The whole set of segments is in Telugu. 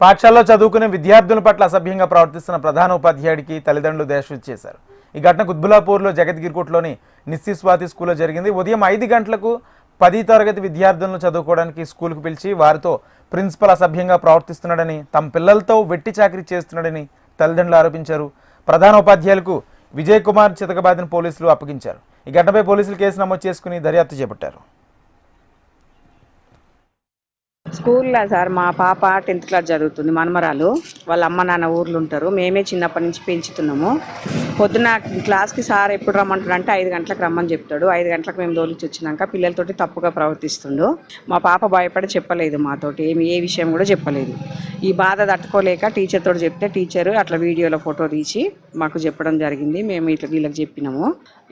పాఠశాలలో చదువుకునే విద్యార్థుల పట్ల అసభ్యంగా ప్రవర్తిస్తున్న ప్రధానోపాధ్యాయుడికి తల్లిదండ్రులు దేశవిధి చేశారు. ఈ ఘటన కుత్బుల్లాపూర్లో జగద్గిరికోటలోని నిస్సిస్వాతి స్కూల్లో జరిగింది. ఉదయం 5 గంటలకు 10వ తరగతి విద్యార్థులను చదువుకోవడానికి స్కూల్కు పిలిచి వారితో ప్రిన్సిపల్ అసభ్యంగా ప్రవర్తిస్తున్నాడని, తమ పిల్లలతో వెట్టి చాకరీ చేస్తున్నాడని తల్లిదండ్రులు ఆరోపించారు. ప్రధానోపాధ్యాయులకు విజయ్ కుమార్ చితకబాదిన పోలీసులు అప్పగించారు. ఈ ఘటనపై పోలీసులు కేసు నమోదు చేసుకుని దర్యాప్తు చేపట్టారు. స్కూల్లో సార్ మా పాప 10th క్లాస్ చదువుతుంది. మనమరాలు వాళ్ళ అమ్మ నాన్న ఊర్లు ఉంటారు. మేమే చిన్నప్పటి నుంచి పెంచుతున్నాము. పొద్దున క్లాస్కి సార్ ఎప్పుడు రమ్మంటాడంటే 5 గంటలకు రమ్మని చెప్తాడు. 5 గంటలకు మేము దోలిచి వచ్చినాక పిల్లలతోటి తప్పుగా ప్రవర్తిస్తుండు. మా పాప భయపడి చెప్పలేదు, మాతోటి ఏ విషయం కూడా చెప్పలేదు. ఈ బాధ తట్టుకోలేక టీచర్ తోటి చెప్తే టీచరు అట్లా వీడియోలో ఫోటో తీసి మాకు చెప్పడం జరిగింది. మేము ఇట్లా వీళ్ళకి చెప్పినాము.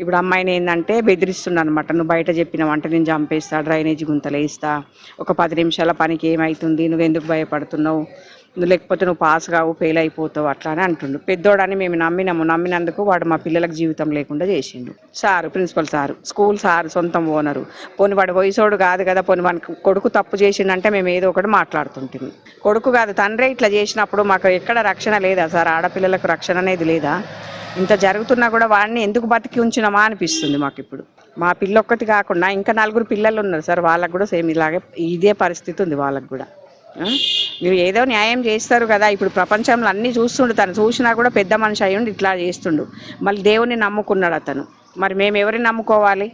ఇప్పుడు అమ్మాయిని ఏంటంటే బెదిరిస్తున్నాను అనమాట. నువ్వు బయట చెప్పినావు అంటే నేను చంపేస్తా, డ్రైనేజ్ గుంతలు వేస్తా, ఒక 10 నిమిషాల పనికి ఏమవుతుంది, నువ్వు ఎందుకు భయపడుతున్నావు, నువ్వు లేకపోతే నువ్వు పాస్ కావు, ఫెయిల్ అయిపోతావు అట్లా అని అంటుండు. పెద్దోడని మేము నమ్మినందుకు వాడు మా పిల్లలకు జీవితం లేకుండా చేసిండు. Sir principal sir, school sir, సొంతం ఓనరు. పోనీ వాడు వయసోడు కాదు కదా, పోనీ వానికి కొడుకు తప్పు చేసిండంటే మేము ఏదో ఒకటి మాట్లాడుతుంటాము. కొడుకు కాదు తండ్రి ఇట్లా చేసినప్పుడు మాకు ఎక్కడ రక్షణ లేదా సార్? ఆడపిల్లలకు రక్షణ అనేది లేదా? ఇంత జరుగుతున్నా కూడా వాడిని ఎందుకు బతికి ఉంచినామా అనిపిస్తుంది మాకు. ఇప్పుడు మా పిల్ల ఒక్కటి కాకుండా ఇంకా 4 పిల్లలు ఉన్నారు సార్, వాళ్ళకు కూడా సేమ్ ఇలాగే ఇదే పరిస్థితి ఉంది వాళ్ళకు కూడా. మీరు ఏదో న్యాయం చేస్తారు కదా. ఇప్పుడు ప్రపంచంలో అన్నీ చూస్తుండు, తను చూసినా కూడా పెద్ద మనిషి అయ్యుండి ఇట్లా చేస్తుండు. మళ్ళీ దేవుని నమ్ముకున్నాడు అతను. మరి మేము ఎవరిని నమ్ముకోవాలి?